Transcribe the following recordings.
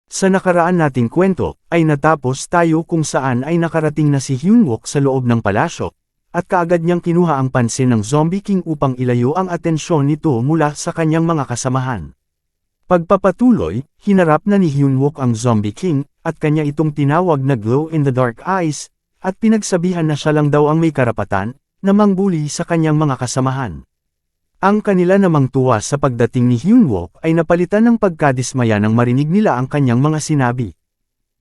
Sa nakaraan nating kwento, ay natapos tayo kung saan ay nakarating na si Hyunwook sa loob ng palasyo, at kaagad niyang kinuha ang pansin ng Zombie King upang ilayo ang atensyon nito mula sa kanyang mga kasamahan. Pagpapatuloy, hinarap na ni Hyunwook ang Zombie King, at kanya itong tinawag na glow-in-the-dark eyes, at pinagsabihan na siya lang daw ang may karapatan, na mangbuli sa kanyang mga kasamahan. Ang kanila namang tuwa sa pagdating ni Hyunwook ay napalitan ng pagkadismaya nang marinig nila ang kanyang mga sinabi.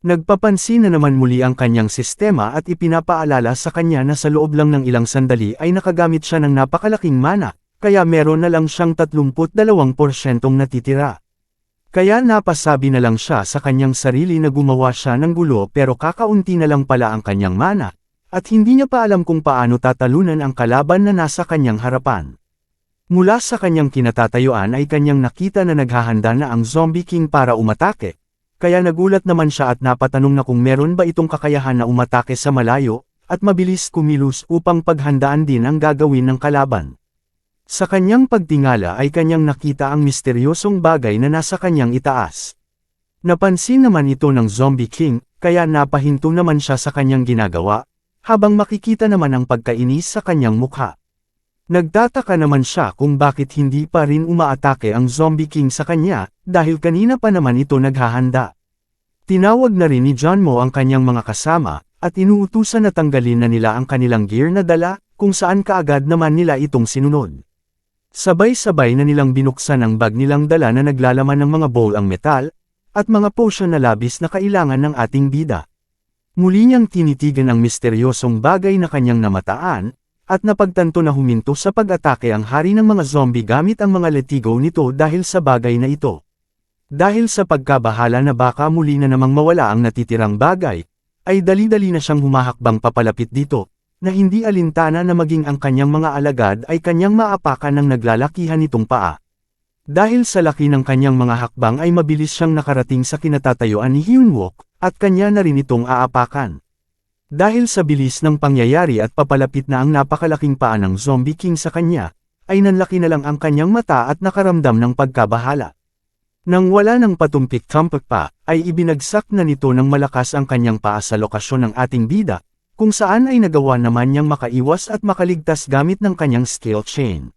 Nagpapansin na naman muli ang kanyang sistema at ipinapaalala sa kanya na sa loob lang ng ilang sandali ay nakagamit siya ng napakalaking mana, kaya meron na lang siyang 32% natitira. Kaya napasabi na lang siya sa kanyang sarili na gumawa siya ng gulo pero kakaunti na lang pala ang kanyang mana, at hindi niya pa alam kung paano tatalunan ang kalaban na nasa kanyang harapan. Mula sa kanyang kinatatayuan ay kanyang nakita na naghahanda na ang Zombie King para umatake, kaya nagulat naman siya at napatanong na kung meron ba itong kakayahan na umatake sa malayo, at mabilis kumilos upang paghandaan din ang gagawin ng kalaban. Sa kanyang pagtingala ay kanyang nakita ang misteryosong bagay na nasa kanyang itaas. Napansin naman ito ng Zombie King, kaya napahinto naman siya sa kanyang ginagawa, habang makikita naman ang pagkainis sa kanyang mukha. Nagtataka naman siya kung bakit hindi pa rin umaatake ang Zombie King sa kanya, dahil kanina pa naman ito naghahanda. Tinawag na rin ni John Mo ang kanyang mga kasama, at inuutusan na tanggalin na nila ang kanilang gear na dala, kung saan kaagad naman nila itong sinunod. Sabay-sabay na nilang binuksan ang bag nilang dala na naglalaman ng mga bowl ang metal, at mga potion na labis na kailangan ng ating bida. Muli niyang tinitigan ang misteryosong bagay na kanyang namataan, at napagtanto na huminto sa pag-atake ang hari ng mga zombie gamit ang mga letigo nito dahil sa bagay na ito. Dahil sa pagkabahala na baka muli na namang mawala ang natitirang bagay, ay dali-dali na siyang humahakbang papalapit dito, na hindi alintana na maging ang kanyang mga alagad ay kanyang maapakan ng naglalakihan nitong paa. Dahil sa laki ng kanyang mga hakbang ay mabilis siyang nakarating sa kinatatayuan ni Hyunwook, at kanya na rin itong aapakan. Dahil sa bilis ng pangyayari at papalapit na ang napakalaking paa ng Zombie King sa kanya, ay nanlaki na lang ang kanyang mata at nakaramdam ng pagkabahala. Nang wala ng patumpik-tumpik pa, ay ibinagsak na nito ng malakas ang kanyang paa sa lokasyon ng ating bida, kung saan ay nagawa naman niyang makaiwas at makaligtas gamit ng kanyang skill chain.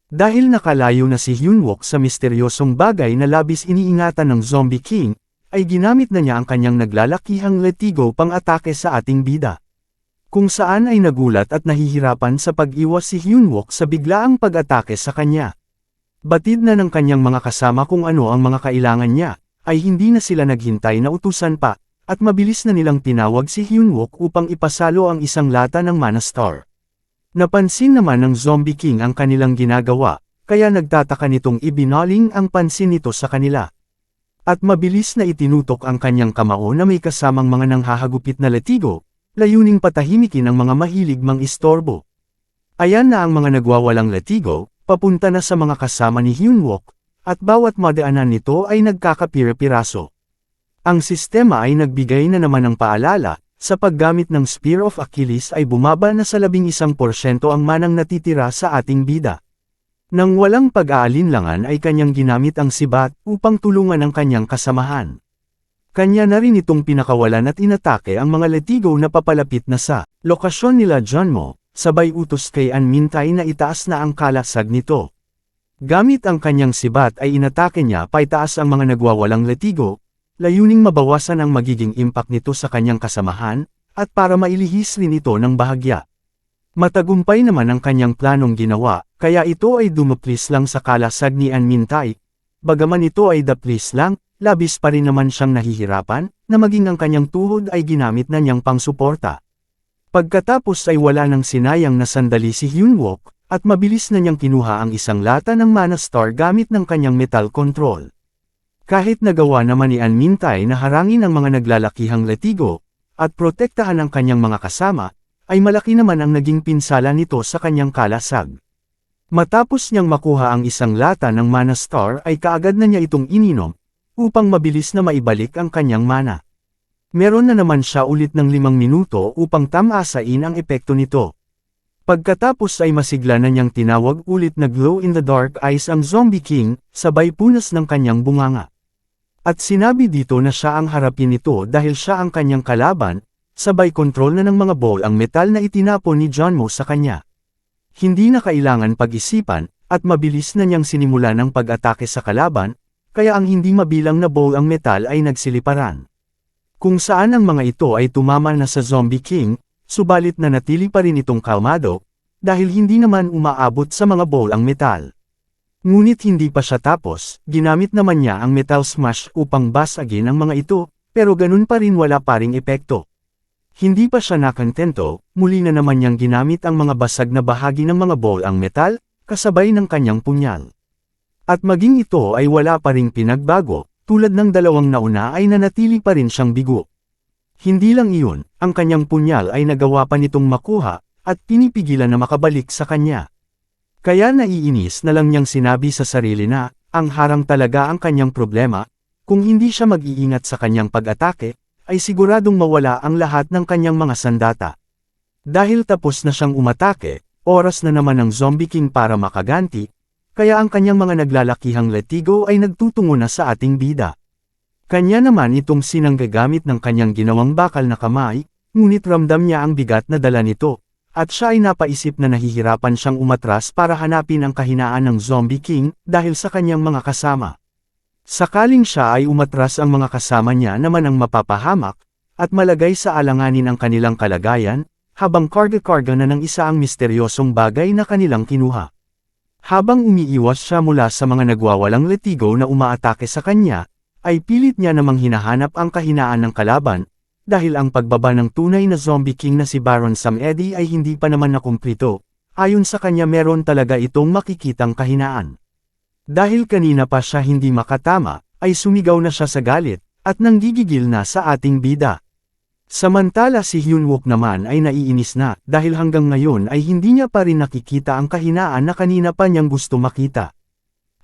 Dahil nakalayo na si Hyunwook sa misteryosong bagay na labis iniingatan ng Zombie King, ay ginamit na niya ang kanyang naglalakihang letigo pang-atake sa ating bida. Kung saan ay nagulat at nahihirapan sa pag-iwas si Hyunwook sa biglaang pag-atake sa kanya. Batid na ng kanyang mga kasama kung ano ang mga kailangan niya, ay hindi na sila naghintay na utusan pa, at mabilis na nilang tinawag si Hyunwook upang ipasalo ang isang lata ng Mana Star. Napansin naman ng Zombie King ang kanilang ginagawa, kaya nagtataka nitong ibinaling ang pansin nito sa kanila. At mabilis na itinutok ang kanyang kamao na may kasamang mga nanghahagupit na letigo, layuning patahimikin ang mga mahilig mang-istorbo. Ayan na ang mga nagwawalang letigo, papunta na sa mga kasama ni Hyunwook, at bawat madaanan nito ay nagkakapira-piraso. Ang sistema ay nagbigay na naman ng paalala, sa paggamit ng Spear of Achilles ay bumaba na sa 11% ang manang natitira sa ating bida. Nang walang pag-aalinlangan ay kanyang ginamit ang sibat upang tulungan ang kanyang kasamahan. Kanya na rin itong pinakawalan at inatake ang mga letigo na papalapit na sa lokasyon nila John Mo, sabay utos kay An Mintay na itaas na ang kalasag nito. Gamit ang kanyang sibat ay inatake niya paitaas ang mga nagwawalang letigo, layuning mabawasan ang magiging impact nito sa kanyang kasamahan, at para mailihis rin ito ng bahagya. Matagumpay naman ang kanyang planong ginawa, kaya ito ay dumaplis lang sa kalasag ni An Mintay. Bagaman ito ay daplis lang, labis pa rin naman siyang nahihirapan, na maging ang kanyang tuhod ay ginamit na niyang pangsuporta. Pagkatapos ay wala nang sinayang na sandali si Hyunwook, at mabilis na niyang kinuha ang isang lata ng Mana Star gamit ng kanyang metal control. Kahit nagawa naman ni An Mintay na harangin ang mga naglalakihang letigo, at protektahan ang kanyang mga kasama, ay malaki naman ang naging pinsala nito sa kanyang kalasag. Matapos niyang makuha ang isang lata ng Mana Star ay kaagad na niya itong ininom, upang mabilis na maibalik ang kanyang mana. Meron na naman siya ulit ng 5 minuto upang tamasain ang epekto nito. Pagkatapos ay masigla na niyang tinawag ulit na glow-in-the-dark eyes ang Zombie King, sabay punas ng kanyang bunganga. At sinabi dito na siya ang harapin nito dahil siya ang kanyang kalaban, sabay kontrol na ng mga ball ang metal na itinapon ni John Mo sa kanya. Hindi na kailangan pag-isipan, at mabilis na niyang sinimula ng pag-atake sa kalaban, kaya ang hindi mabilang na ball ang metal ay nagsiliparan. Kung saan ang mga ito ay tumama na sa Zombie King, subalit na natili pa rin itong kalmado, dahil hindi naman umaabot sa mga ball ang metal. Ngunit hindi pa siya tapos, ginamit naman niya ang Metal Smash upang basagin ang mga ito, pero ganun pa rin wala pa ring epekto. Hindi pa siya nakontento, muli na naman niyang ginamit ang mga basag na bahagi ng mga ball ang metal, kasabay ng kanyang punyal. At maging ito ay wala pa ring pinagbago, tulad ng dalawang nauna ay nanatili pa rin siyang bigo. Hindi lang iyon, ang kanyang punyal ay nagawa pa nitong makuha, at pinipigilan na makabalik sa kanya. Kaya naiinis na lang niyang sinabi sa sarili na, ang harang talaga ang kanyang problema, kung hindi siya mag-iingat sa kanyang pag-atake, ay siguradong mawala ang lahat ng kanyang mga sandata. Dahil tapos na siyang umatake, oras na naman ng Zombie King para makaganti, kaya ang kanyang mga naglalakihang letigo ay nagtutungo na sa ating bida. Kanya naman itong sinanggagamit ng kanyang ginawang bakal na kamay, ngunit ramdam niya ang bigat na dala nito. At siya ay napaisip na nahihirapan siyang umatras para hanapin ang kahinaan ng Zombie King dahil sa kanyang mga kasama. Sakaling siya ay umatras ang mga kasama niya naman ang mapapahamak, at malagay sa alanganin ang kanilang kalagayan, habang karga-karga na ng isa ang misteryosong bagay na kanilang kinuha. Habang umiiwas siya mula sa mga nagwawalang letigo na umaatake sa kanya, ay pilit niya namang hinahanap ang kahinaan ng kalaban, dahil ang pagbaba ng tunay na Zombie King na si Baron Samedi ay hindi pa naman nakumplito, ayon sa kanya meron talaga itong makikitang kahinaan. Dahil kanina pa siya hindi makatama, ay sumigaw na siya sa galit, at nanggigigil na sa ating bida. Samantala si Hyunwook naman ay naiinis na, dahil hanggang ngayon ay hindi niya pa rin nakikita ang kahinaan na kanina pa niyang gusto makita.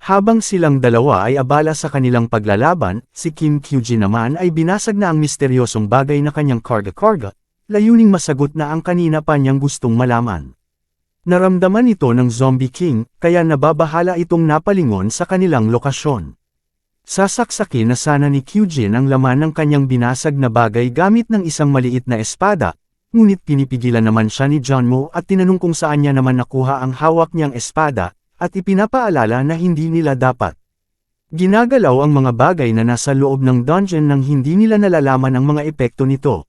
Habang silang dalawa ay abala sa kanilang paglalaban, si Kim Kyujin naman ay binasag na ang misteryosong bagay na kanyang karga-karga, layuning masagot na ang kanina pa niyang gustong malaman. Naramdaman ito ng Zombie King, kaya nababahala itong napalingon sa kanilang lokasyon. Sasaksakin na sana ni Kyujin ang laman ng kanyang binasag na bagay gamit ng isang maliit na espada, ngunit pinipigilan naman siya ni John Mo at tinanong kung saan niya naman nakuha ang hawak niyang espada, at ipinapaalala na hindi nila dapat ginagalaw ang mga bagay na nasa loob ng dungeon nang hindi nila nalalaman ang mga epekto nito.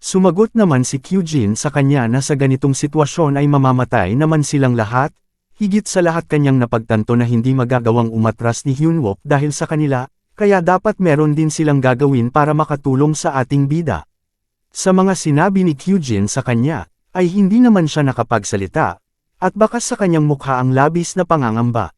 Sumagot naman si Kyujin sa kanya na sa ganitong sitwasyon ay mamamatay naman silang lahat, higit sa lahat kanyang napagtanto na hindi magagawang umatras ni Hyunwook dahil sa kanila, kaya dapat meron din silang gagawin para makatulong sa ating bida. Sa mga sinabi ni Kyujin sa kanya, ay hindi naman siya nakapagsalita, at bakas sa kanyang mukha ang labis na pangangamba.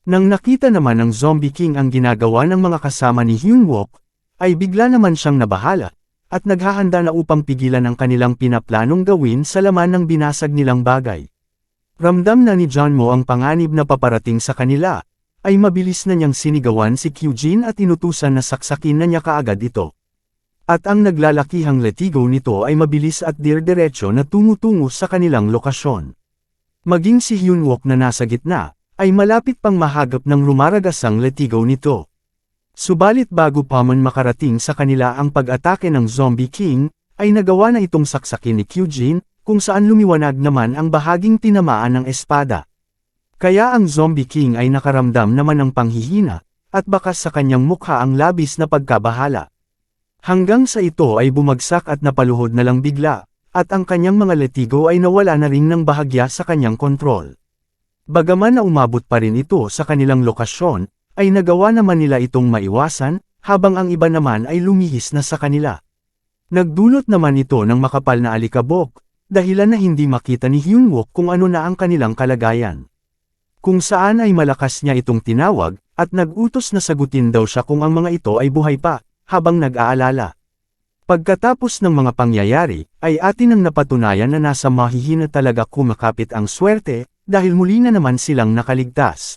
Nang nakita naman ng Zombie King ang ginagawa ng mga kasama ni Hyunwook, ay bigla naman siyang nabahala, at naghahanda na upang pigilan ang kanilang pinaplanong gawin sa laman ng binasag nilang bagay. Ramdam na ni John Mo ang panganib na paparating sa kanila, ay mabilis na niyang sinigawan si Kyujin at inutusan na saksakin na niya kaagad ito. At ang naglalakihang letigo nito ay mabilis at dire-diretso na tumutungo sa kanilang lokasyon. Maging si Hyunwook na nasa gitna, ay malapit pang mahagap ng lumaragasang letigo nito. Subalit bago pa man makarating sa kanila ang pag-atake ng Zombie King, ay nagawa na itong saksakin ni Kyujin, kung saan lumiwanag naman ang bahaging tinamaan ng espada. Kaya ang Zombie King ay nakaramdam naman ng panghihina, at bakas sa kanyang mukha ang labis na pagkabahala. Hanggang sa ito ay bumagsak at napaluhod na lang bigla, at ang kanyang mga letigo ay nawala na rin ng bahagya sa kanyang kontrol. Bagaman na umabot pa rin ito sa kanilang lokasyon, ay nagawa naman nila itong maiwasan, habang ang iba naman ay lumihis na sa kanila. Nagdulot naman ito ng makapal na alikabok, dahilan na hindi makita ni Hyunwook kung ano na ang kanilang kalagayan. Kung saan ay malakas niya itong tinawag, at nag-utos na sagutin daw siya kung ang mga ito ay buhay pa, habang nag-aalala. Pagkatapos ng mga pangyayari, ay atin ang napatunayan na nasa mahihina talaga kumakapit ang swerte, dahil muli na naman silang nakaligtas.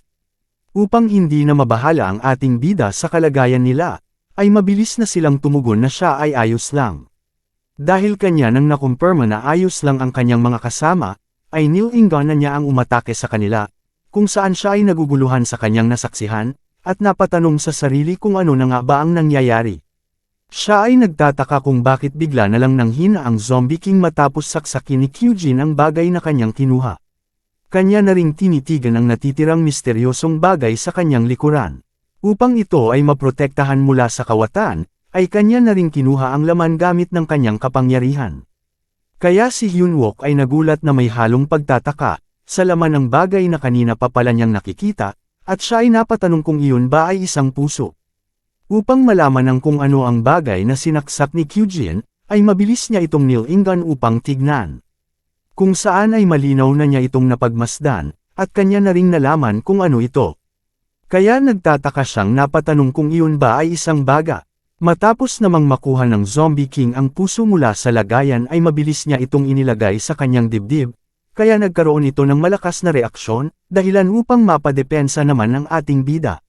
Upang hindi na mabahala ang ating bida sa kalagayan nila, ay mabilis na silang tumugon na siya ay ayos lang. Dahil kanya nang nakumpirma na ayos lang ang kanyang mga kasama, ay nilingan na niya ang umatake sa kanila, kung saan siya ay naguguluhan sa kanyang nasaksihan, at napatanong sa sarili kung ano na nga ba ang nangyayari. Siya ay nagtataka kung bakit bigla na lang nanghina ang Zombie King matapos saksakin ni Kyujin ang bagay na kanyang kinuha. Kanya na ring tinitigan ang natitirang misteryosong bagay sa kanyang likuran. Upang ito ay maprotektahan mula sa kawatan, ay kanya na ring kinuha ang laman gamit ng kanyang kapangyarihan. Kaya si Hyunwook ay nagulat na may halong pagtataka sa laman ng bagay na kanina pa pala niyang nakikita, at siya ay napatanong kung iyon ba ay isang puso. Upang malaman ng kung ano ang bagay na sinaksak ni Kyujin, ay mabilis niya itong nilingan upang tignan. Kung saan ay malinaw na niya itong napagmasdan, at kanya na ring nalaman kung ano ito. Kaya nagtataka siyang napatanong kung iyon ba ay isang baga. Matapos namang makuha ng Zombie King ang puso mula sa lagayan ay mabilis niya itong inilagay sa kanyang dibdib, kaya nagkaroon ito ng malakas na reaksyon, dahilan upang mapadepensa naman ang ating bida.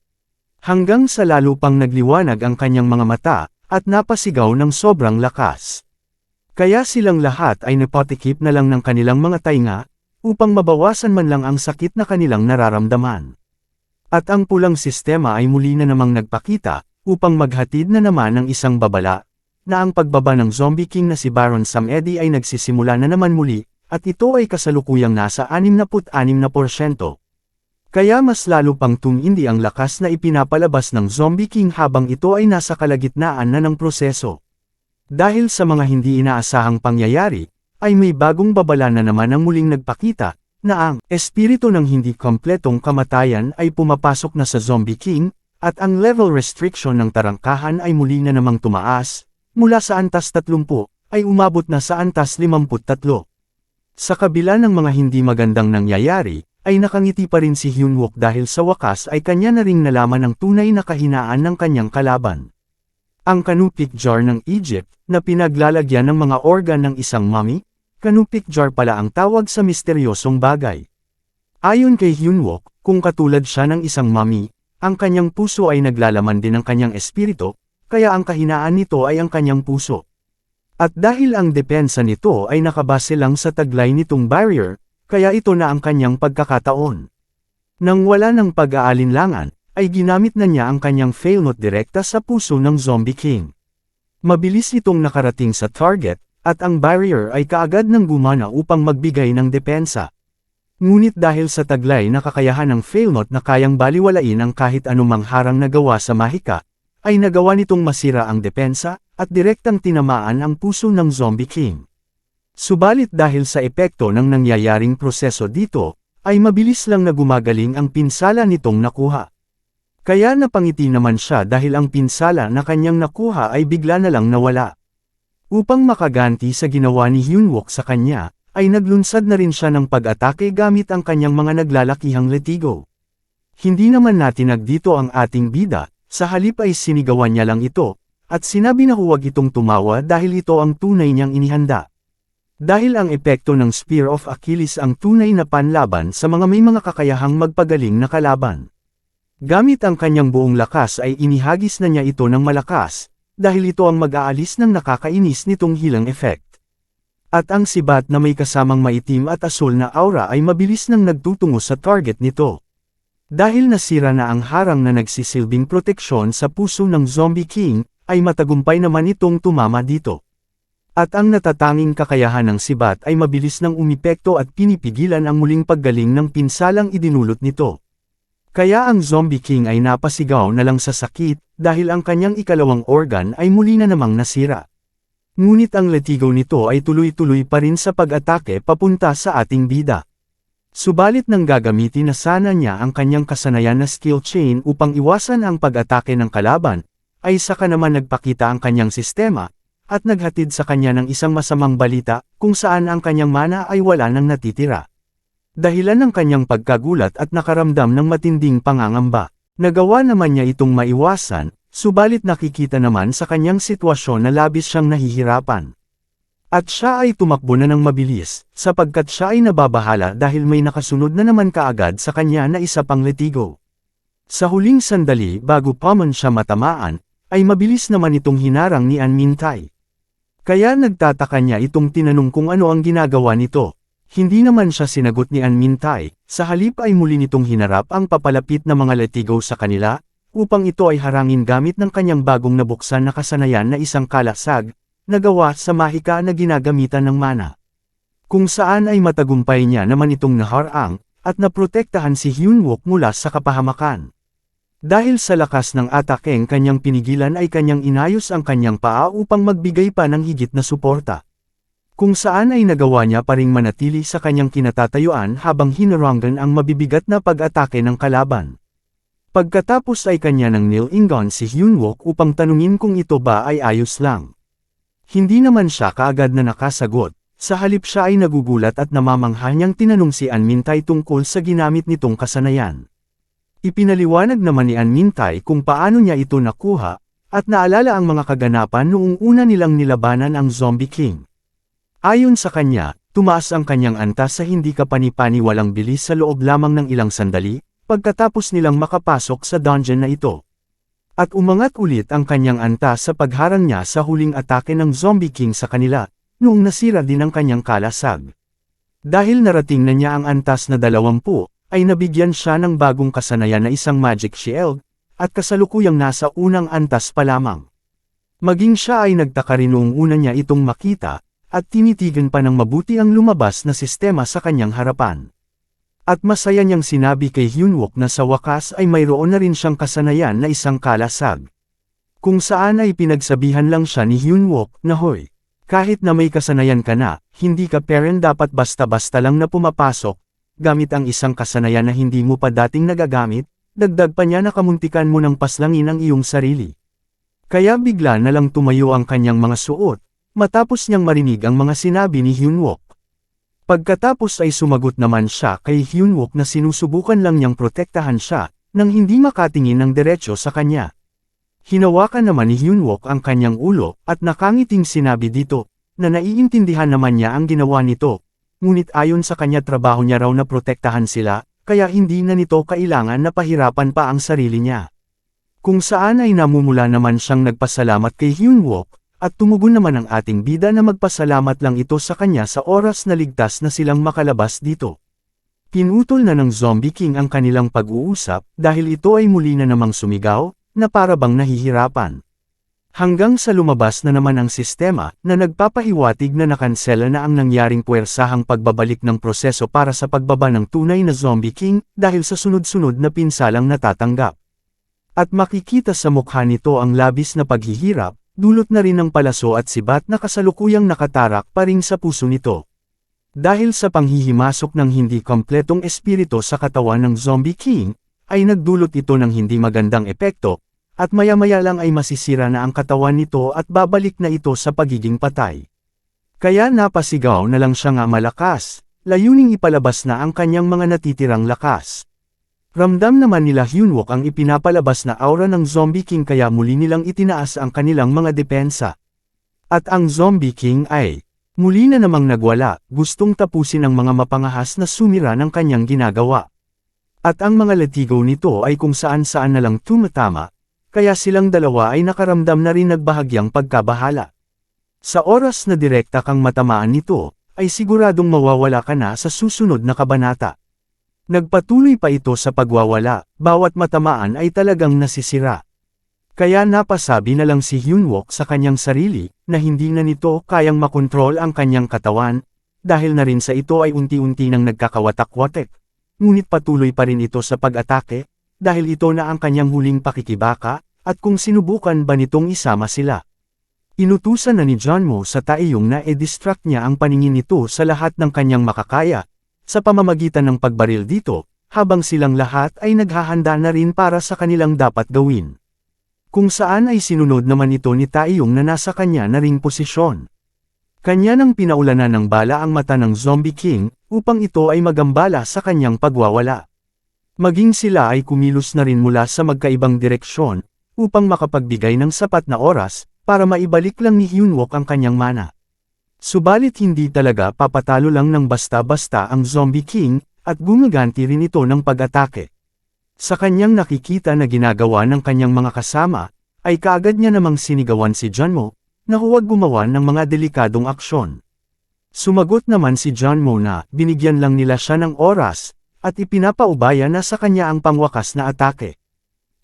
Hanggang sa lalo pang nagliwanag ang kanyang mga mata, at napasigaw ng sobrang lakas. Kaya silang lahat ay napatikip na lang ng kanilang mga tainga, upang mabawasan man lang ang sakit na kanilang nararamdaman. At ang pulang sistema ay muli na namang nagpakita, upang maghatid na naman ng isang babala, na ang pagbaba ng Zombie King na si Baron Samedi ay nagsisimula na naman muli, at ito ay kasalukuyang nasa 66%. Kaya mas lalo pang tumindi ang lakas na ipinapalabas ng Zombie King habang ito ay nasa kalagitnaan na ng proseso. Dahil sa mga hindi inaasahang pangyayari, ay may bagong babala na naman ang muling nagpakita, na ang espiritu ng hindi kompletong kamatayan ay pumapasok na sa Zombie King, at ang level restriction ng tarangkahan ay muli na namang tumaas, mula sa antas 30, ay umabot na sa antas 53. Sa kabila ng mga hindi magandang nangyayari, ay nakangiti pa rin si Hyunwook dahil sa wakas ay kanya na ring nalaman ang tunay na kahinaan ng kanyang kalaban. Ang Canoptic Jar ng Egypt, na pinaglalagyan ng mga organ ng isang mummy, Canoptic Jar pala ang tawag sa misteryosong bagay. Ayon kay Hyunwook, kung katulad siya ng isang mummy, ang kanyang puso ay naglalaman din ng kanyang espiritu, kaya ang kahinaan nito ay ang kanyang puso. At dahil ang depensa nito ay nakabase lang sa taglay nitong barrier, kaya ito na ang kanyang pagkakataon. Nang wala ng pag-aalinlangan, ay ginamit na niya ang kanyang failnote direkta sa puso ng Zombie King. Mabilis itong nakarating sa target, at ang barrier ay kaagad nang gumana upang magbigay ng depensa. Ngunit dahil sa taglay na kakayahan ng failnote na kayang baliwalain ang kahit anumang harang na gawa sa mahika, ay nagawa nitong masira ang depensa, at direktang tinamaan ang puso ng Zombie King. Subalit dahil sa epekto ng nangyayaring proseso dito, ay mabilis lang na gumagaling ang pinsala nitong nakuha. Kaya napangiti naman siya dahil ang pinsala na kanyang nakuha ay bigla na lang nawala. Upang makaganti sa ginawa ni Hyunwook sa kanya, ay naglunsad na rin siya ng pag-atake gamit ang kanyang mga naglalakihang letigo. Hindi naman natinag dito ang ating bida, sa halip ay sinigawan niya lang ito, at sinabi na huwag itong tumawa dahil ito ang tunay niyang inihanda. Dahil ang epekto ng Spear of Achilles ang tunay na panlaban sa mga may mga kakayahang magpagaling na kalaban. Gamit ang kanyang buong lakas ay inihagis na niya ito ng malakas, dahil ito ang mag-aalis ng nakakainis nitong healing effect. At ang sibat na may kasamang maitim at asul na aura ay mabilis nang nagtutungo sa target nito. Dahil nasira na ang harang na nagsisilbing proteksyon sa puso ng Zombie King, ay matagumpay naman itong tumama dito. At ang natatanging kakayahan ng sibat ay mabilis nang umipekto at pinipigilan ang muling paggaling ng pinsalang idinulot nito. Kaya ang Zombie King ay napasigaw na lang sa sakit, dahil ang kanyang ikalawang organ ay muli na namang nasira. Ngunit ang letigo nito ay tuloy-tuloy pa rin sa pag-atake papunta sa ating bida. Subalit nang gagamitin na sana niya ang kanyang kasanayan na skill chain upang iwasan ang pag-atake ng kalaban, ay saka naman nagpakita ang kanyang sistema, at naghatid sa kanya ng isang masamang balita, kung saan ang kanyang mana ay wala nang natitira. Dahilan ng kanyang pagkagulat at nakaramdam ng matinding pangangamba, nagawa naman niya itong maiwasan, subalit nakikita naman sa kanyang sitwasyon na labis siyang nahihirapan. At siya ay tumakbo na ng mabilis, sapagkat siya ay nababahala dahil may nakasunod na naman kaagad sa kanya na isa pang letigo. Sa huling sandali bago pa man siya matamaan, ay mabilis naman itong hinarang ni An Mintai. Kaya nagtataka niya itong tinanong kung ano ang ginagawa nito. Hindi naman siya sinagot ni An Mintai, sa halip ay muli nitong hinarap ang papalapit na mga letigo sa kanila, upang ito ay harangin gamit ng kanyang bagong nabuksan na kasanayan na isang kalasag, na gawa sa mahika na ginagamitan ng mana. Kung saan ay matagumpay niya naman itong naharang, at naprotektahan si Hyunwook mula sa kapahamakan. Dahil sa lakas ng atakeng kanyang pinigilan ay kanyang inayos ang kanyang paa upang magbigay pa ng higit na suporta. Kung saan ay nagawa niya pa ring manatili sa kanyang kinatatayuan habang hinarangan ang mabibigat na pag-atake ng kalaban. Pagkatapos ay kanya ng nilingon si Hyunwook upang tanungin kung ito ba ay ayos lang. Hindi naman siya kaagad na nakasagot, sa halip siya ay nagugulat at namamangha niyang tinanong si An Mintay tungkol sa ginamit nitong kasanayan. Ipinaliwanag naman ni An Mintay kung paano niya ito nakuha, at naalala ang mga kaganapan noong una nilang nilabanan ang Zombie King. Ayon sa kanya, tumaas ang kanyang antas sa hindi kapani-paniwalang bilis sa loob lamang ng ilang sandali, pagkatapos nilang makapasok sa dungeon na ito. At umangat ulit ang kanyang antas sa pagharang niya sa huling atake ng Zombie King sa kanila, noong nasira din ang kanyang kalasag. Dahil narating na niya ang antas na 20, ay nabigyan siya ng bagong kasanayan na isang magic shield, at kasalukuyang nasa unang antas pa lamang. Maging siya ay nagtaka rin noong una niya itong makita, at tinitigan pa ng mabuti ang lumabas na sistema sa kanyang harapan. At masaya niyang sinabi kay Hyunwook na sa wakas ay mayroon na rin siyang kasanayan na isang kalasag. Kung saan ay pinagsabihan lang siya ni Hyunwook na hoy, kahit na may kasanayan ka na, hindi ka parent dapat basta-basta lang na pumapasok, gamit ang isang kasanayan na hindi mo pa dating nagagamit, dagdag pa niya na kamuntikan mo ng paslangin ang iyong sarili. Kaya bigla na lang tumayo ang kanyang mga suot, matapos niyang marinig ang mga sinabi ni Hyunwook. Pagkatapos ay sumagot naman siya kay Hyunwook na sinusubukan lang niyang protektahan siya, nang hindi makatingin ng diretso sa kanya. Hinawakan naman ni Hyunwook ang kanyang ulo, at nakangiting sinabi dito, na naiintindihan naman niya ang ginawa nito, ngunit ayon sa kanya trabaho niya raw na protektahan sila, kaya hindi na nito kailangan na pahirapan pa ang sarili niya. Kung saan ay namumula naman siyang nagpasalamat kay Hyunwook, at tumugon naman ang ating bida na magpasalamat lang ito sa kanya sa oras na ligtas na silang makalabas dito. Pinutol na ng Zombie King ang kanilang pag-uusap dahil ito ay muli na namang sumigaw, na para bang nahihirapan. Hanggang sa lumabas na naman ang sistema na nagpapahiwatig na nakansela na ang nangyaring puwersahang pagbabalik ng proseso para sa pagbaba ng tunay na Zombie King dahil sa sunod-sunod na pinsalang natatanggap. At makikita sa mukha nito ang labis na paghihirap, dulot na rin ng palaso at sibat na kasalukuyang nakatarak pa rin sa puso nito. Dahil sa panghihimasok ng hindi kompletong espiritu sa katawan ng Zombie King, ay nagdulot ito ng hindi magandang epekto, at maya-maya lang ay masisira na ang katawan nito at babalik na ito sa pagiging patay. Kaya napasigaw na lang siya nga malakas, layuning ipalabas na ang kanyang mga natitirang lakas. Ramdam naman nila Hyunwook ang ipinapalabas na aura ng Zombie King kaya muli nilang itinaas ang kanilang mga depensa. At ang Zombie King ay, muli na namang nagwala, gustong tapusin ang mga mapangahas na sumira ng kanyang ginagawa. At ang mga latigo nito ay kung saan-saan na lang tumatama, kaya silang dalawa ay nakaramdam na rin nagbahagyang pagkabahala. Sa oras na direkta kang matamaan nito, ay siguradong mawawala ka na sa susunod na kabanata. Nagpatuloy pa ito sa pagwawala, bawat matamaan ay talagang nasisira. Kaya napasabi na lang si Hyunwook sa kanyang sarili, na hindi na nito kayang makontrol ang kanyang katawan, dahil na rin sa ito ay unti-unti nang nagkakawatak-watek. Ngunit patuloy pa rin ito sa pag-atake, dahil ito na ang kanyang huling pakikibaka, at kung sinubukan ba nitong isama sila. Inutusan na ni Jeonmo sa Taeyong na e-distract niya ang paningin nito sa lahat ng kanyang makakaya, sa pamamagitan ng pagbaril dito, habang silang lahat ay naghahanda na rin para sa kanilang dapat gawin. Kung saan ay sinunod naman ito ni Taeyong na nasa kanya na ring posisyon. Kanya nang pinaulanan ng bala ang mata ng Zombie King, upang ito ay magambala sa kanyang pagwawala. Maging sila ay kumilos na rin mula sa magkaibang direksyon, upang makapagbigay ng sapat na oras, para maibalik lang ni Hyunwook ang kanyang mana. Subalit hindi talaga papatalo lang ng basta-basta ang Zombie King, at gumaganti rin ito ng pag-atake. Sa kanyang nakikita na ginagawa ng kanyang mga kasama, ay kaagad niya namang sinigawan si Jeonmo, na huwag gumawa ng mga delikadong aksyon. Sumagot naman si Jeonmo na binigyan lang nila siya ng oras, at ipinapaubaya na sa kanya ang pangwakas na atake.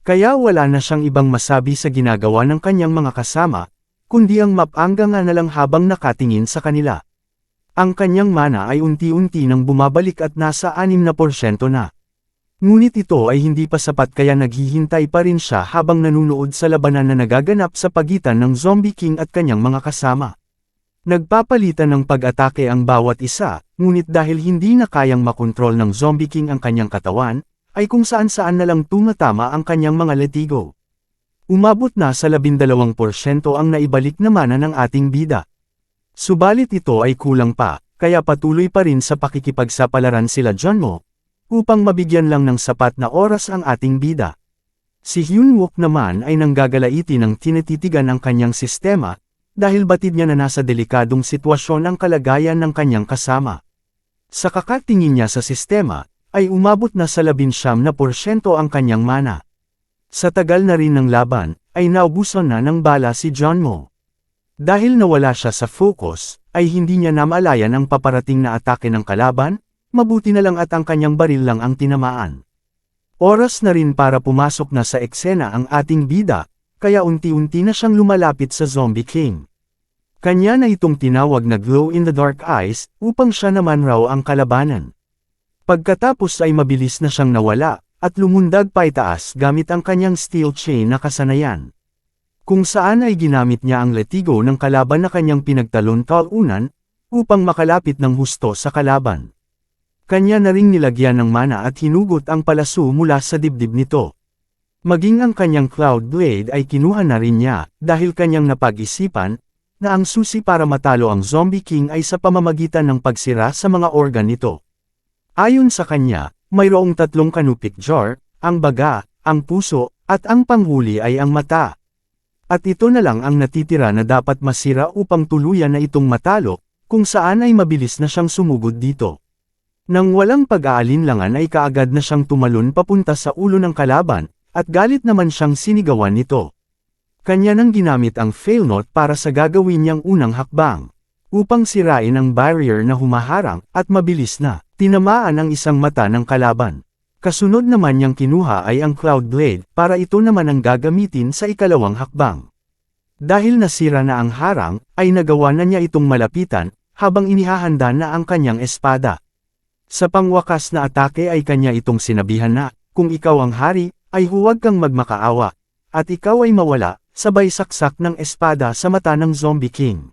Kaya wala na siyang ibang masabi sa ginagawa ng kanyang mga kasama, kundi ang mapangga nga na lang habang nakatingin sa kanila. Ang kanyang mana ay unti-unti nang bumabalik at nasa 6% na. Ngunit ito ay hindi pa sapat kaya naghihintay pa rin siya habang nanunood sa labanan na nagaganap sa pagitan ng Zombie King at kanyang mga kasama. Nagpapalitan ng pag-atake ang bawat isa, ngunit dahil hindi na kayang makontrol ng Zombie King ang kanyang katawan, ay kung saan-saan na lang tumatama ang kanyang mga latigo. Umabot na sa 12% ang naibalik na mana ng ating bida. Subalit ito ay kulang pa, kaya patuloy pa rin sa pakikipagsapalaran sila Junmo, upang mabigyan lang ng sapat na oras ang ating bida. Si Hyunwook naman ay nanggagalaiti ng tinititigan ang kanyang sistema, dahil batid niya na nasa delikadong sitwasyon ang kalagayan ng kanyang kasama. Sa kakatingin niya sa sistema, ay umabot na sa 19% ang kanyang mana. Sa tagal na rin ng laban, ay naubusan na ng bala si Junmo. Dahil nawala siya sa focus, ay hindi niya namalayan ang paparating na atake ng kalaban, mabuti na lang at ang kanyang baril lang ang tinamaan. Oras na rin para pumasok na sa eksena ang ating bida, kaya unti-unti na siyang lumalapit sa Zombie King. Kanya na itong tinawag na glow in the dark eyes, upang siya naman raw ang kalabanan. Pagkatapos ay mabilis na siyang nawala, at lumundag paitaas gamit ang kanyang steel chain na kasanayan. Kung saan ay ginamit niya ang latigo ng kalaban na kanyang pinagtalon-talunan, upang makalapit ng husto sa kalaban. Kanya na ring nilagyan ng mana at hinugot ang palaso mula sa dibdib nito. Maging ang kanyang Cloud Blade ay kinuha na rin niya, dahil kanyang napag-isipan, na ang susi para matalo ang Zombie King ay sa pamamagitan ng pagsira sa mga organ nito. Ayon sa kanya, mayroong 3 kanupik jar, ang baga, ang puso, at ang panghuli ay ang mata. At ito na lang ang natitira na dapat masira upang tuluyan na itong matalo, kung saan ay mabilis na siyang sumugod dito. Nang walang pag-aalinlangan ay kaagad na siyang tumalon papunta sa ulo ng kalaban, at galit naman siyang sinigawan nito. Kanya nang ginamit ang fail note para sa gagawin niyang unang hakbang, upang sirain ang barrier na humaharang, at mabilis na tinamaan ang isang mata ng kalaban. Kasunod naman niyang kinuha ay ang Cloud Blade, para ito naman ang gagamitin sa ikalawang hakbang. Dahil nasira na ang harang, ay nagawa na niya itong malapitan, habang inihahanda na ang kanyang espada. Sa pangwakas na atake ay kanya itong sinabihan na, kung ikaw ang hari, ay huwag kang magmakaawa, at ikaw ay mawala, sabay saksak ng espada sa mata ng Zombie King.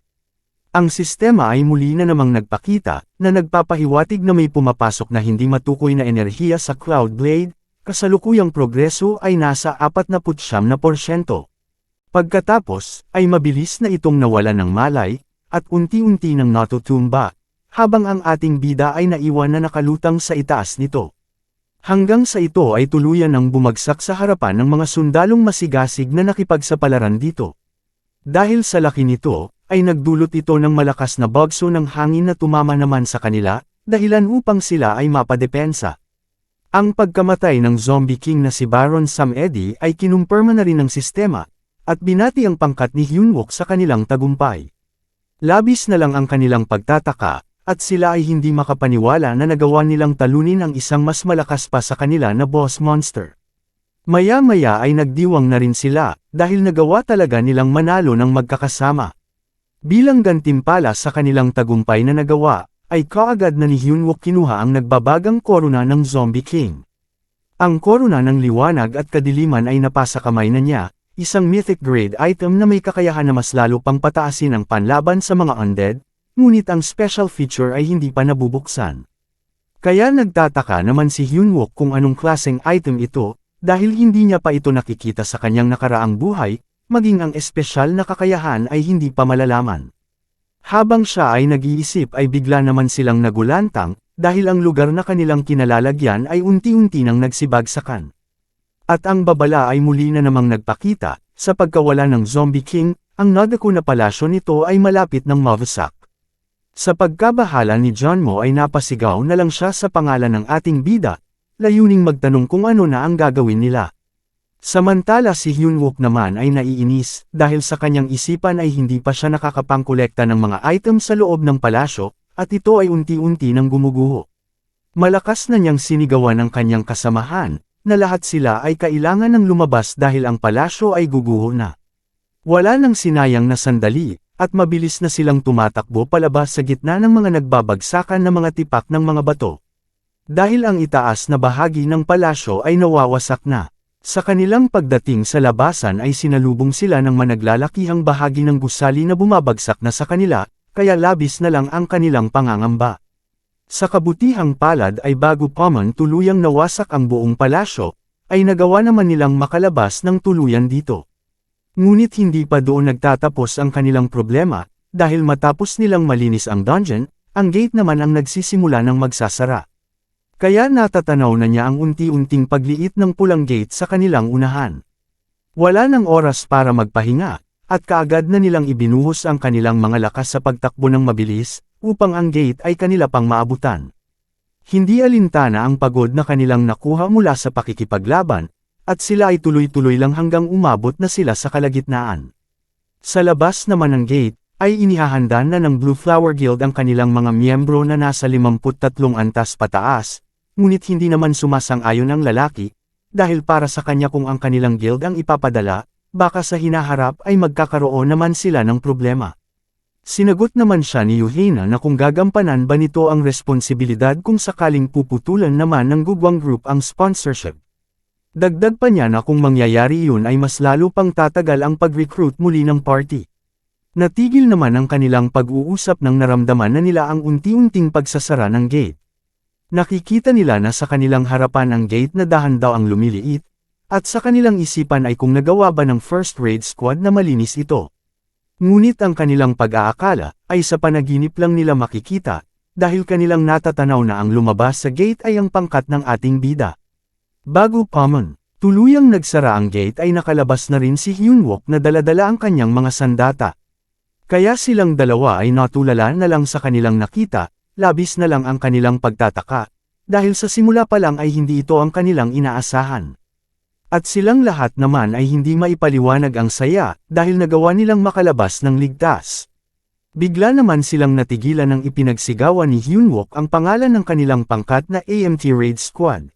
Ang sistema ay muli na namang nagpakita, na nagpapahiwatig na may pumapasok na hindi matukoy na enerhiya sa Cloud Blade, kasalukuyang progreso ay nasa 49%. Pagkatapos, ay mabilis na itong nawala ng malay, at unti-unti nang natutumba, habang ang ating bida ay naiwan na nakalutang sa itaas nito. Hanggang sa ito ay tuluyan ng bumagsak sa harapan ng mga sundalong masigasig na nakipagsapalaran dito. Dahil sa laki nito, ay nagdulot ito ng malakas na bagso ng hangin na tumama naman sa kanila, dahilan upang sila ay mapadepensa. Ang pagkamatay ng Zombie King na si Baron Sam Eddy ay kinumpirma na rin ng sistema, at binati ang pangkat ni Hyunwook sa kanilang tagumpay. Labis na lang ang kanilang pagtataka, at sila ay hindi makapaniwala na nagawa nilang talunin ang isang mas malakas pa sa kanila na boss monster. Maya-maya ay nagdiwang na rin sila, dahil nagawa talaga nilang manalo ng magkakasama. Bilang gantimpala sa kanilang tagumpay na nagawa, ay kaagad na ni Hyunwook kinuha ang nagbabagang korona ng Zombie King. Ang korona ng liwanag at kadiliman ay napasa kamay na niya, isang mythic grade item na may kakayahan na mas lalo pang pataasin ang panlaban sa mga undead, ngunit ang special feature ay hindi pa nabubuksan. Kaya nagtataka naman si Hyunwook kung anong klaseng item ito, dahil hindi niya pa ito nakikita sa kanyang nakaraang buhay, maging ang espesyal na kakayahan ay hindi pa malalaman. Habang siya ay nag-iisip ay bigla naman silang nagulantang, dahil ang lugar na kanilang kinalalagyan ay unti-unti nang nagsibagsakan. At ang babala ay muli na namang nagpakita, sa pagkawala ng Zombie King, ang nadako na palasyo nito ay malapit ng mawasak. Sa pagkabahala ni Junmo ay napasigaw na lang siya sa pangalan ng ating bida, layuning magtanong kung ano na ang gagawin nila. Samantala si Hyunwook naman ay naiinis, dahil sa kanyang isipan ay hindi pa siya nakakapangkolekta ng mga item sa loob ng palasyo, at ito ay unti-unti nang gumuguho. Malakas na niyang sinigawan ang kanyang kasamahan, na lahat sila ay kailangan ng lumabas dahil ang palasyo ay guguho na. Wala nang sinayang na sandali, at mabilis na silang tumatakbo palabas sa gitna ng mga nagbabagsakan na mga tipak ng mga bato. Dahil ang itaas na bahagi ng palasyo ay nawawasak na. Sa kanilang pagdating sa labasan ay sinalubong sila ng managlalakihang bahagi ng gusali na bumabagsak na sa kanila, kaya labis na lang ang kanilang pangangamba. Sa kabutihang palad ay bago pa man tuluyang nawasak ang buong palasyo, ay nagawa naman nilang makalabas ng tuluyan dito. Ngunit hindi pa doon nagtatapos ang kanilang problema, dahil matapos nilang malinis ang dungeon, ang gate naman ang nagsisimula ng magsasara. Kaya natatanaw na niya ang unti-unting pagliit ng pulang gate sa kanilang unahan. Wala nang oras para magpahinga, at kaagad na nilang ibinuhos ang kanilang mga lakas sa pagtakbo ng mabilis, upang ang gate ay kanila pang maabutan. Hindi alintana ang pagod na kanilang nakuha mula sa pakikipaglaban, at sila ay tuloy-tuloy lang hanggang umabot na sila sa kalagitnaan. Sa labas naman ng gate, ay inihahanda na ng Blue Flower Guild ang kanilang mga miyembro na nasa 53 antas pataas, ngunit hindi naman sumasang-ayon ang lalaki, dahil para sa kanya kung ang kanilang guild ang ipapadala, baka sa hinaharap ay magkakaroon naman sila ng problema. Sinagot naman siya ni Yuhina na kung gagampanan ba nito ang responsibilidad kung sakaling puputulan naman ng Gugwang Group ang sponsorship. Dagdag pa niya na kung mangyayari yun ay mas lalo pang tatagal ang pag-recruit muli ng party. Natigil naman ang kanilang pag-uusap nang naramdaman na nila ang unti-unting pagsasara ng gate. Nakikita nila na sa kanilang harapan ang gate na dahan daw ang lumiliit, at sa kanilang isipan ay kung nagawa ba ng first raid squad na malinis ito. Ngunit ang kanilang pag-aakala ay sa panaginip lang nila makikita, dahil kanilang natatanaw na ang lumabas sa gate ay ang pangkat ng ating bida. Bago pa man, tuluyang nagsara ang gate ay nakalabas na rin si Hyunwook na daladala ang kanyang mga sandata. Kaya silang dalawa ay natulala na lang sa kanilang nakita, labis na lang ang kanilang pagtataka, dahil sa simula pa lang ay hindi ito ang kanilang inaasahan. At silang lahat naman ay hindi maipaliwanag ang saya, dahil nagawa nilang makalabas ng ligtas. Bigla naman silang natigilan ng ipinagsigawan ni Hyunwook ang pangalan ng kanilang pangkat na AMT Raid Squad.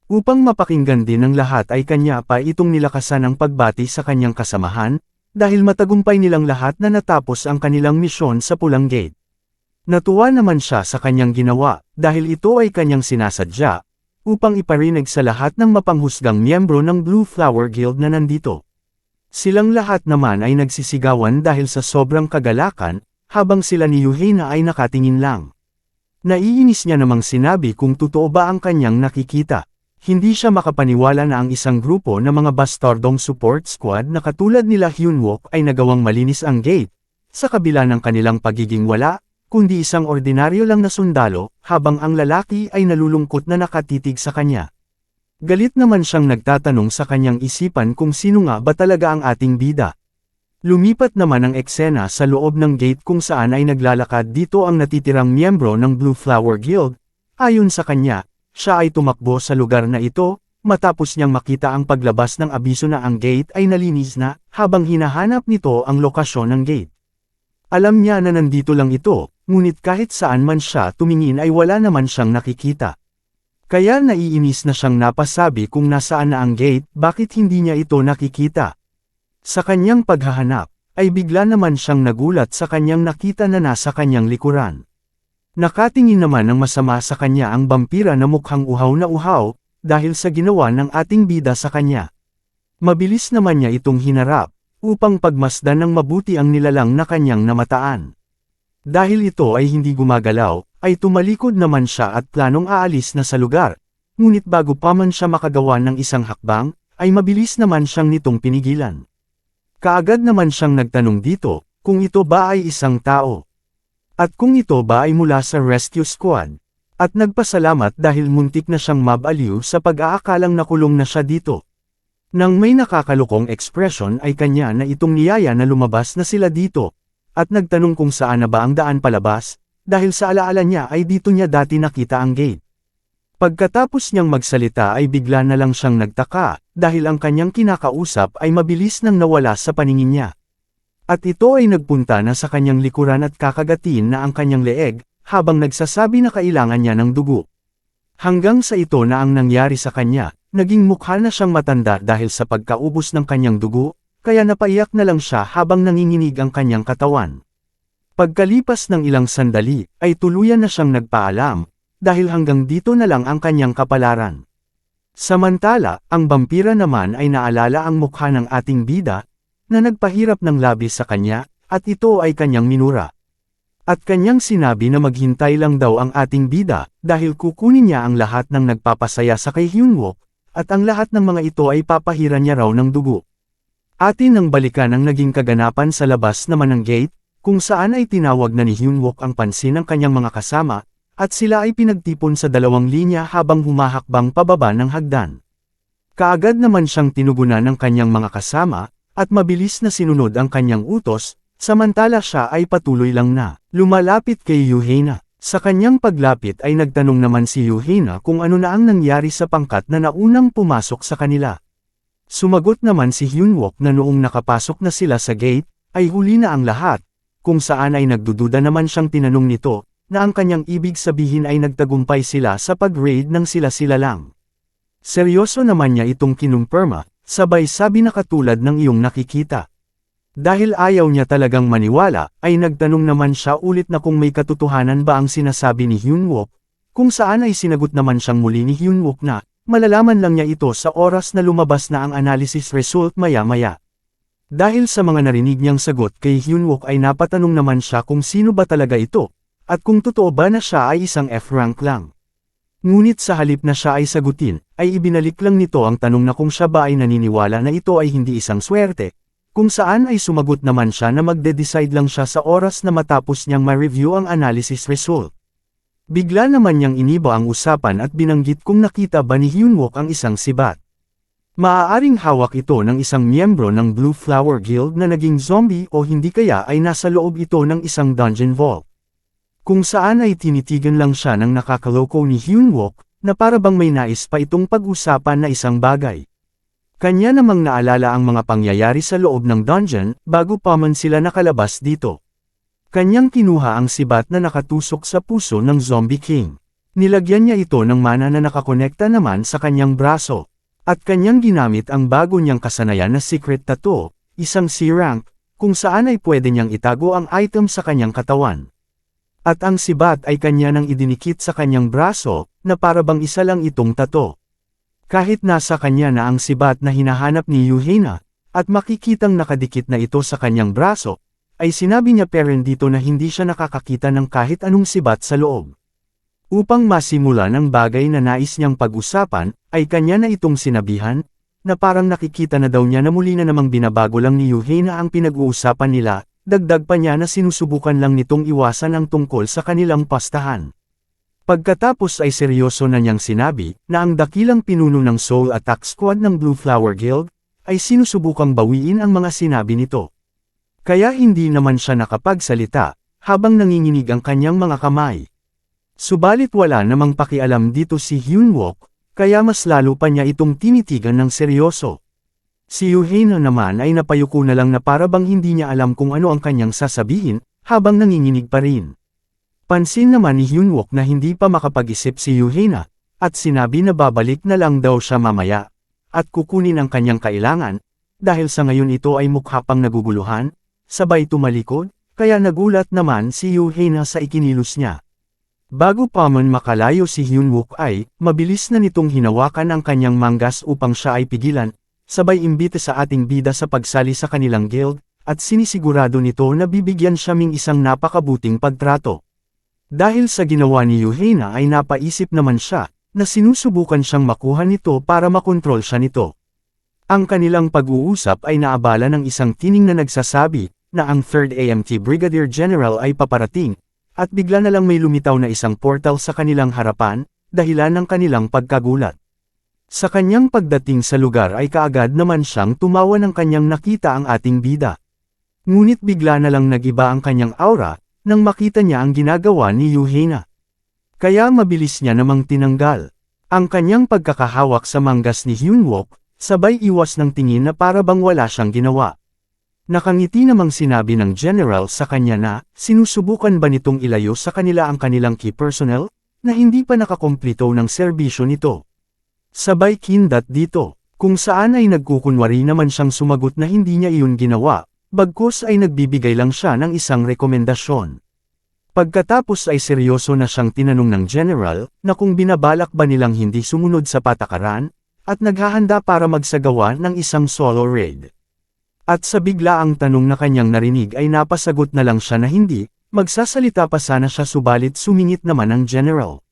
Upang mapakinggan din ng lahat ay kanya pa itong nilakasan ang pagbati sa kanyang kasamahan, dahil matagumpay nilang lahat na natapos ang kanilang misyon sa Pulang Gate. Natuwa naman siya sa kanyang ginawa, dahil ito ay kanyang sinasadya, upang iparinig sa lahat ng mapanghusgang miyembro ng Blue Flower Guild na nandito. Silang lahat naman ay nagsisigawan dahil sa sobrang kagalakan, habang sila ni Yuhina ay nakatingin lang. Naiinis niya namang sinabi kung totoo ba ang kanyang nakikita. Hindi siya makapaniwala na ang isang grupo ng mga bastardong support squad na katulad nila Hyunwook ay nagawang malinis ang gate, sa kabila ng kanilang pagiging wala, kundi isang ordinaryo lang na sundalo, habang ang lalaki ay nalulungkot na nakatitig sa kanya. Galit naman siyang nagtatanong sa kanyang isipan kung sino nga ba talaga ang ating bida. Lumipat naman ang eksena sa loob ng gate kung saan ay naglalakad dito ang natitirang miyembro ng Blue Flower Guild. Ayon sa kanya, siya ay tumakbo sa lugar na ito, matapos niyang makita ang paglabas ng abiso na ang gate ay nalinis na, habang hinahanap nito ang lokasyon ng gate. Alam niya na nandito lang ito, ngunit kahit saan man siya tumingin ay wala naman siyang nakikita. Kaya naiinis na siyang napasabi kung nasaan na ang gate, bakit hindi niya ito nakikita. Sa kanyang paghahanap, ay bigla naman siyang nagulat sa kanyang nakita na nasa kanyang likuran. Nakatingin naman ng masama sa kanya ang vampira na mukhang uhaw na uhaw, dahil sa ginawa ng ating bida sa kanya. Mabilis naman niya itong hinarap, upang pagmasdan ng mabuti ang nilalang na kanyang namataan. Dahil ito ay hindi gumagalaw, ay tumalikod naman siya at planong aalis na sa lugar, ngunit bago pa man siya makagawa ng isang hakbang, ay mabilis naman siyang nitong pinigilan. Kaagad naman siyang nagtanong dito, kung ito ba ay isang tao. At kung ito ba ay mula sa rescue squad. At nagpasalamat dahil muntik na siyang mabaliw sa pag-aakalang nakulong na siya dito. Nang may nakakalukong ekspresyon ay kanya na itong niyaya na lumabas na sila dito, at nagtanong kung saan na ba ang daan palabas, dahil sa alaala niya ay dito niya dati nakita ang gate. Pagkatapos niyang magsalita ay bigla na lang siyang nagtaka, dahil ang kanyang kinakausap ay mabilis nang nawala sa paningin niya. At ito ay nagpunta na sa kanyang likuran at kakagatin na ang kanyang leeg, habang nagsasabi na kailangan niya ng dugo. Hanggang sa ito na ang nangyari sa kanya, Naging mukha na siyang matanda dahil sa pagkaubos ng kanyang dugo, kaya napaiyak na lang siya habang nanginginig ang kanyang katawan. Pagkalipas ng ilang sandali, ay tuluyan na siyang nagpaalam, dahil hanggang dito na lang ang kanyang kapalaran. Samantala, ang vampira naman ay naalala ang mukha ng ating bida, na nagpahirap ng labis sa kanya, at ito ay kanyang minura. At kanyang sinabi na maghintay lang daw ang ating bida, dahil kukunin niya ang lahat ng nagpapasaya sa kay Hyunwook, at ang lahat ng mga ito ay papahiran niya raw ng dugo. Atin nang balikan ang naging kaganapan sa labas naman ng gate, kung saan ay tinawag na ni Hyunwook ang pansin ng kanyang mga kasama, at sila ay pinagtipon sa dalawang linya habang humahakbang pababa ng hagdan. Kaagad naman siyang tinugunan ng kanyang mga kasama, at mabilis na sinunod ang kanyang utos, samantala siya ay patuloy lang na lumalapit kay Yuhina. Sa kanyang paglapit ay nagtanong naman si Yuhina kung ano na ang nangyari sa pangkat na naunang pumasok sa kanila. Sumagot naman si Hyunwook na noong nakapasok na sila sa gate, ay huli na ang lahat, kung saan ay nagdududa naman siyang tinanong nito, na ang kanyang ibig sabihin ay nagtagumpay sila sa pag-raid ng sila-sila lang. Seryoso naman niya itong kinumpirma, sabay sabi na katulad ng iyong nakikita. Dahil ayaw niya talagang maniwala, ay nagtanong naman siya ulit na kung may katotohanan ba ang sinasabi ni Hyunwook, kung saan ay sinagot naman siyang muli ni Hyunwook na, malalaman lang niya ito sa oras na lumabas na ang analysis result maya-maya. Dahil sa mga narinig niyang sagot kay Hyunwook ay napatanong naman siya kung sino ba talaga ito, at kung totoo ba na siya ay isang F-rank lang. Ngunit sa halip na siya ay sagutin, ay ibinalik lang nito ang tanong na kung siya ba ay naniniwala na ito ay hindi isang swerte, kung saan ay sumagot naman siya na magde-decide lang siya sa oras na matapos niyang ma-review ang analysis result. Bigla naman niyang iniba ang usapan at binanggit kung nakita ba ni Hyunwook ang isang sibat. Maaaring hawak ito ng isang miyembro ng Blue Flower Guild na naging zombie o hindi kaya ay nasa loob ito ng isang dungeon vault. Kung saan ay tinitigan lang siya ng nakakaloko ni Hyunwook, na para bang may nais pa itong pag-usapan na isang bagay. Kanya namang naalala ang mga pangyayari sa loob ng dungeon, bago pa man sila nakalabas dito. Kanyang kinuha ang sibat na nakatusok sa puso ng Zombie King. Nilagyan niya ito ng mana na nakakonekta naman sa kanyang braso. At kanyang ginamit ang bago niyang kasanayan na secret tattoo, isang C-rank, kung saan ay pwede niyang itago ang item sa kanyang katawan. At ang sibat ay kanya nang idinikit sa kanyang braso, na para bang isa lang itong tattoo. Kahit nasa kanya na ang sibat na hinahanap ni Yuhina, at makikitang nakadikit na ito sa kanyang braso, ay sinabi niya peren dito na hindi siya nakakakita ng kahit anong sibat sa loob. Upang masimula ng bagay na nais niyang pag-usapan, ay kanya na itong sinabihan, na parang nakikita na daw niya na muli na namang binabago lang ni Yuhina ang pinag-uusapan nila, dagdag pa niya na sinusubukan lang nitong iwasan ang tungkol sa kanilang pastahan. Pagkatapos ay seryoso na niyang sinabi, na ang dakilang pinuno ng Soul Attack Squad ng Blue Flower Guild, ay sinusubukang bawiin ang mga sinabi nito. Kaya hindi naman siya nakapagsalita, habang nanginginig ang kanyang mga kamay. Subalit wala namang pakialam dito si Hyunwook, kaya mas lalo pa niya itong tinitigan ng seryoso. Si Yuhina naman ay napayuko na lang na para bang hindi niya alam kung ano ang kanyang sasabihin, habang nanginginig pa rin. Pansin naman ni Hyunwook na hindi pa makapag-isip si Yuhina, at sinabi na babalik na lang daw siya mamaya, at kukunin ang kanyang kailangan, dahil sa ngayon ito ay mukha pang naguguluhan, sabay tumalikod, kaya nagulat naman si Yuhina sa ikinilos niya. Bago pa man makalayo si Hyunwook ay, mabilis na nitong hinawakan ang kanyang manggas upang siya ay pigilan, sabay imbita sa ating bida sa pagsali sa kanilang guild, at sinisigurado nito na bibigyan siya ng isang napakabuting pagtrato. Dahil sa ginawa ni Yuhina ay napaisip naman siya, na sinusubukan siyang makuha nito para makontrol siya nito. Ang kanilang pag-uusap ay naabala ng isang tining na nagsasabi, na ang 3rd AMT Brigadier General ay paparating, at bigla na lang may lumitaw na isang portal sa kanilang harapan, dahilan ng kanilang pagkagulat. Sa kanyang pagdating sa lugar ay kaagad naman siyang tumawa ng kanyang nakita ang ating bida. Ngunit bigla na lang nag-iba ang kanyang aura, nang makita niya ang ginagawa ni Yuhina. Kaya mabilis niya namang tinanggal ang kanyang pagkakahawak sa manggas ni Hyunwook, sabay iwas ng tingin na para bang wala siyang ginawa. Nakangiti namang sinabi ng general sa kanya na, sinusubukan ba nitong ilayo sa kanila ang kanilang key personnel, na hindi pa nakakomplito ng serbisyo nito. Sabay kindat dito, kung saan ay nagkukunwari naman siyang sumagot na hindi niya iyon ginawa, bagkus ay nagbibigay lang siya ng isang rekomendasyon. Pagkatapos ay seryoso na siyang tinanong ng general, na kung binabalak ba nilang hindi sumunod sa patakaran, at naghahanda para magsagawa ng isang solo raid. At sa biglaang tanong na kanyang narinig ay napasagot na lang siya na hindi, magsasalita pa sana siya subalit sumingit naman ang general.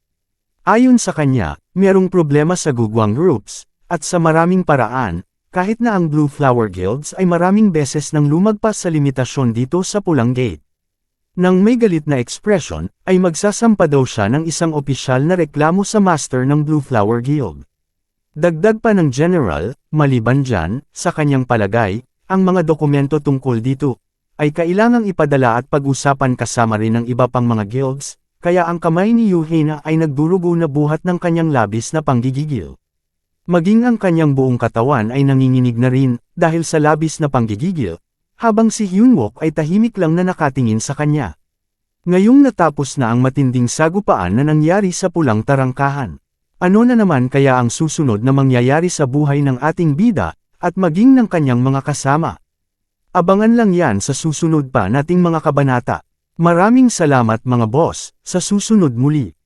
Ayon sa kanya, merong problema sa Gugwang groups, at sa maraming paraan, kahit na ang Blue Flower Guilds ay maraming beses nang lumagpas sa limitasyon dito sa Pulang Gate. Nang may galit na ekspresyon, ay magsasampa daw siya ng isang opisyal na reklamo sa master ng Blue Flower Guild. Dagdag pa ng general, maliban dyan, sa kanyang palagay, ang mga dokumento tungkol dito, ay kailangang ipadala at pag-usapan kasama rin ng iba pang mga guilds, kaya ang kamay ni Yuhina ay nagdurugo na buhat ng kanyang labis na panggigigil. Maging ang kanyang buong katawan ay nanginginig na rin, dahil sa labis na panggigigil, habang si Hyunwook ay tahimik lang na nakatingin sa kanya. Ngayong natapos na ang matinding sagupaan na nangyari sa pulang tarangkahan. Ano na naman kaya ang susunod na mangyayari sa buhay ng ating bida, at maging ng kanyang mga kasama? Abangan lang yan sa susunod pa nating mga kabanata. Maraming salamat mga boss, sa susunod muli.